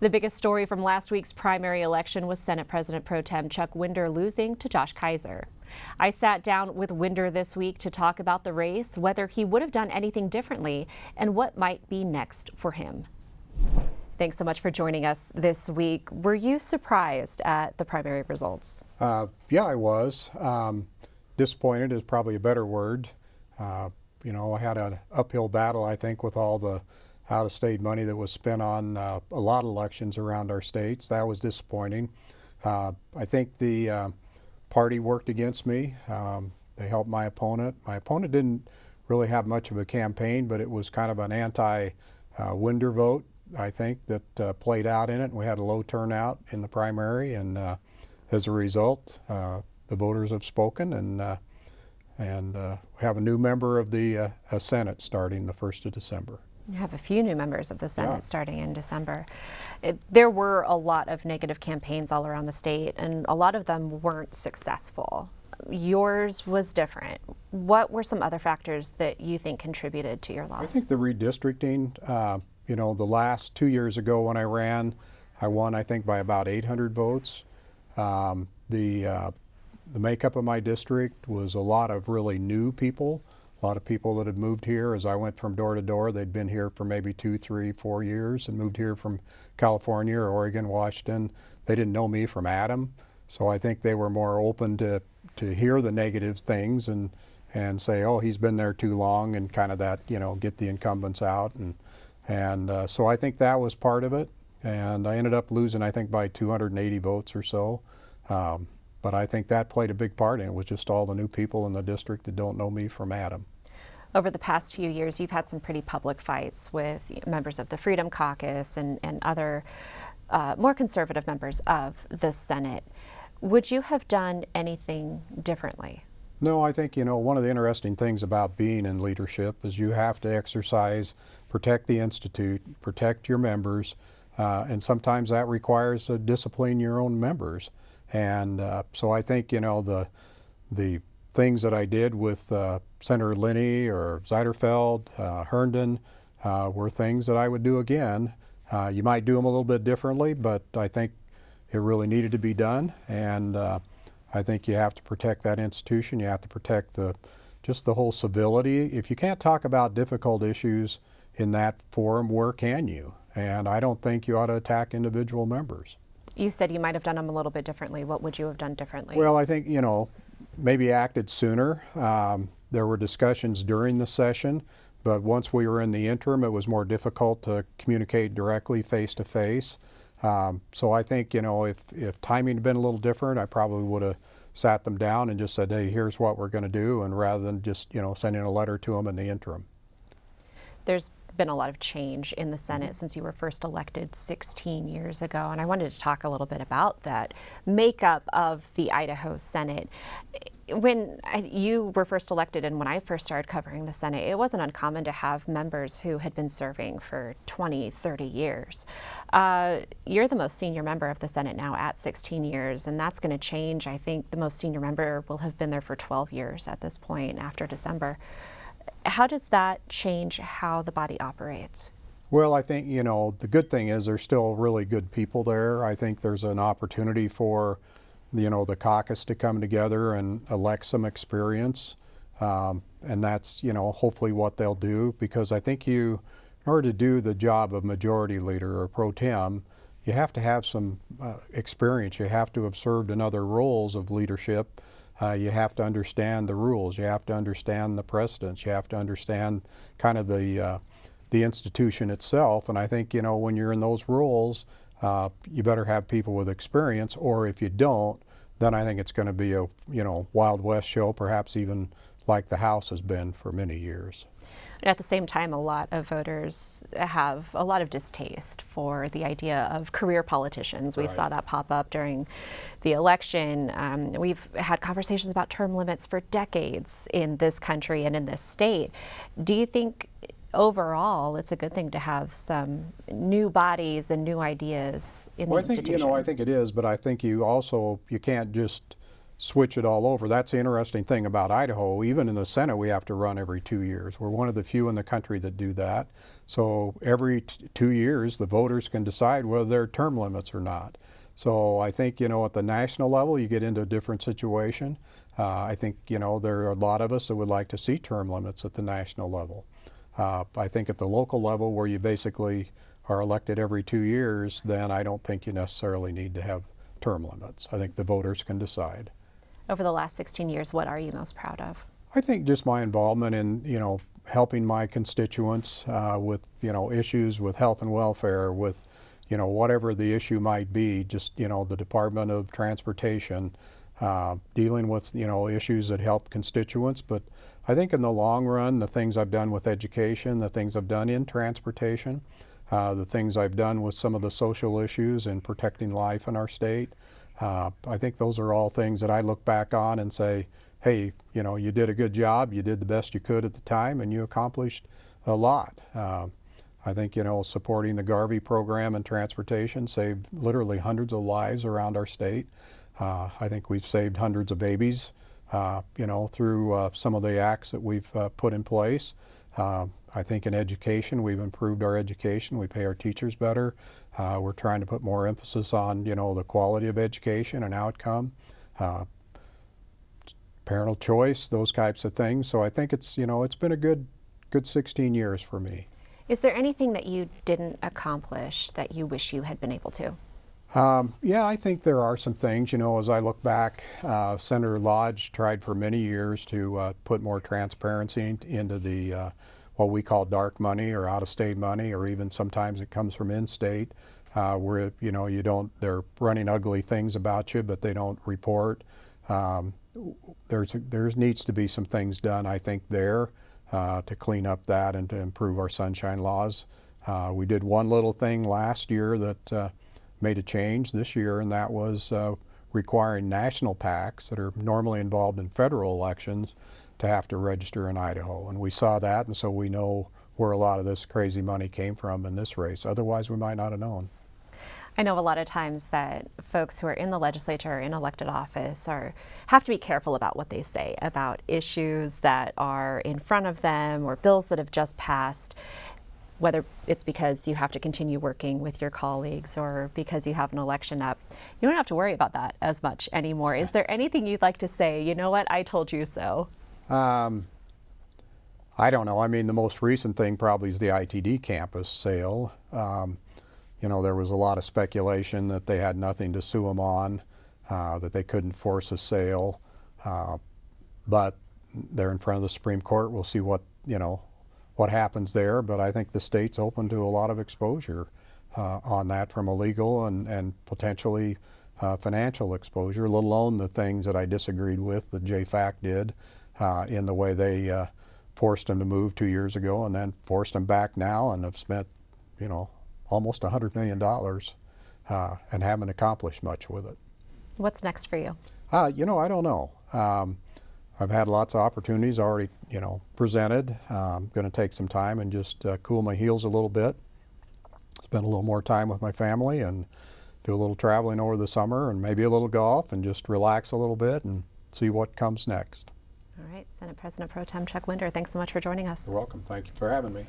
The biggest story from last week's primary election was Senate President Pro Tem Chuck Winder losing to Josh Kaiser. I sat down with Winder this week to talk about the race, whether he would have done anything differently, and what might be next for him. Thanks so much for joining us this week. Were you surprised at the primary results? Yeah, I was. Disappointed is probably a better word. You know, I had an uphill battle, I think, with all the out-of-state money that was spent on a lot of elections around our states. That was disappointing. I think the party worked against me. They helped my opponent. My opponent didn't really have much of a campaign, but it was kind of an anti-Winder vote, I think, that played out in it. We had a low turnout in the primary, and as a result, the voters have spoken, and we have a new member of the Senate starting the 1st of December. You have a few new members of the Senate starting in December. There were a lot of negative campaigns all around the state, and a lot of them weren't successful. Yours was different. What were some other factors that you think contributed to your loss? I think the redistricting, you know, the last 2 years ago when I ran, I won, I think, by about 800 votes. The makeup of my district was a lot of really new people, a lot of people that had moved here. As I went from door to door, they'd been here for maybe 2, 3, 4 years and moved here from California or Oregon, Washington. They didn't know me from Adam, so I think they were more open to hear the negative things and say, oh, he's been there too long, and kind of that, you know, get the incumbents out. And so I think that was part of it. And I ended up losing, I think, by 280 votes or so. But I think that played a big part in it. It was just all the new people in the district that don't know me from Adam. Over the past few years, you've had some pretty public fights with members of the Freedom Caucus and other more conservative members of the Senate. Would you have done anything differently? No, I think, you know, one of the interesting things about being in leadership is you have to exercise, protect the institute, protect your members, and sometimes that requires to discipline your own members. And so I think, you know, the things that I did with Senator Linney or Zeiderfeld, Herndon, were things that I would do again. You might do them a little bit differently, but I think it really needed to be done. And I think you have to protect that institution. You have to protect just the whole civility. If you can't talk about difficult issues in that forum, where can you? And I don't think you ought to attack individual members. You said you might have done them a little bit differently. What would you have done differently? Well, I think, you know, maybe acted sooner. There were discussions during the session, but once we were in the interim, it was more difficult to communicate directly face to face. So I think, you know, if timing had been a little different, I probably would have sat them down and just said, hey, here's what we're going to do, and rather than just, you know, sending a letter to them in the interim. There's been a lot of change in the Senate since you were first elected 16 years ago, and I wanted to talk a little bit about that makeup of the Idaho Senate. When you were first elected and when I first started covering the Senate, it wasn't uncommon to have members who had been serving for 20, 30 years. You're the most senior member of the Senate now at 16 years, and that's going to change. I think the most senior member will have been there for 12 years at this point after December. How does that change how the body operates? Well, I think, you know, the good thing is there's still really good people there. I think there's an opportunity for, you know, the caucus to come together and elect some experience. And that's, you know, hopefully what they'll do, because I think in order to do the job of majority leader or pro tem, you have to have some experience. You have to have served in other roles of leadership. You have to understand the rules. You have to understand the precedents. You have to understand kind of the institution itself. And I think, you know, when you're in those roles, you better have people with experience. Or if you don't, then I think it's going to be a, you know, Wild West show, perhaps even like the House has been for many years. And at the same time, a lot of voters have a lot of distaste for the idea of career politicians. We saw that pop up during the election. We've had conversations about term limits for decades in this country and in this state. Do you think overall it's a good thing to have some new bodies and new ideas in the institution? I think it is, but I think you can't just switch it all over. That's the interesting thing about Idaho. Even in the Senate, we have to run every 2 years. We're one of the few in the country that do that. So every 2 years, the voters can decide whether there are term limits or not. So I think, you know, at the national level, you get into a different situation. I think, you know, there are a lot of us that would like to see term limits at the national level. I think at the local level, where you basically are elected every 2 years, then I don't think you necessarily need to have term limits. I think the voters can decide. Over the last 16 years, what are you most proud of? I think just my involvement in, you know, helping my constituents with, you know, issues with health and welfare, with, you know, whatever the issue might be, just, you know, the Department of Transportation, dealing with, you know, issues that help constituents. But I think in the long run, the things I've done with education, the things I've done in transportation, the things I've done with some of the social issues and protecting life in our state, I think those are all things that I look back on and say, hey, you know, you did a good job, you did the best you could at the time, and you accomplished a lot. I think, you know, supporting the Garvey program in transportation saved literally hundreds of lives around our state. I think we've saved hundreds of babies, you know, through some of the acts that we've put in place. I think in education, we've improved our education. We pay our teachers better. We're trying to put more emphasis on, you know, the quality of education and outcome, parental choice, those types of things. So I think it's, you know, it's been a good 16 years for me. Is there anything that you didn't accomplish that you wish you had been able to? Yeah, I think there are some things, you know, as I look back, Senator Lodge tried for many years to put more transparency into the what we call dark money or out-of-state money, or even sometimes it comes from in-state, where, you know, they're running ugly things about you, but they don't report. There needs to be some things done, I think, there to clean up that and to improve our sunshine laws. We did one little thing last year that made a change this year, and that was requiring national PACs that are normally involved in federal elections to have to register in Idaho. And we saw that, and so we know where a lot of this crazy money came from in this race. Otherwise, we might not have known. I know a lot of times that folks who are in the legislature or in elected office have to be careful about what they say about issues that are in front of them or bills that have just passed, whether it's because you have to continue working with your colleagues or because you have an election up. You don't have to worry about that as much anymore. Is there anything you'd like to say, you know what, I told you so? I don't know. I mean, the most recent thing probably is the ITD campus sale. You know, there was a lot of speculation that they had nothing to sue them on, that they couldn't force a sale, but they're in front of the Supreme Court. We'll see what, you know, what happens there, but I think the state's open to a lot of exposure on that, from a legal and potentially financial exposure, let alone the things that I disagreed with that JFAC did in the way they forced them to move 2 years ago and then forced them back now and have spent, you know, almost $100 million and haven't accomplished much with it. What's next for you? You know, I don't know. I've had lots of opportunities already, you know, presented. I'm going to take some time and just cool my heels a little bit, spend a little more time with my family, and do a little traveling over the summer, and maybe a little golf, and just relax a little bit and see what comes next. All right, Senate President Pro Tem Chuck Winder, thanks so much for joining us. You're welcome. Thank you for having me.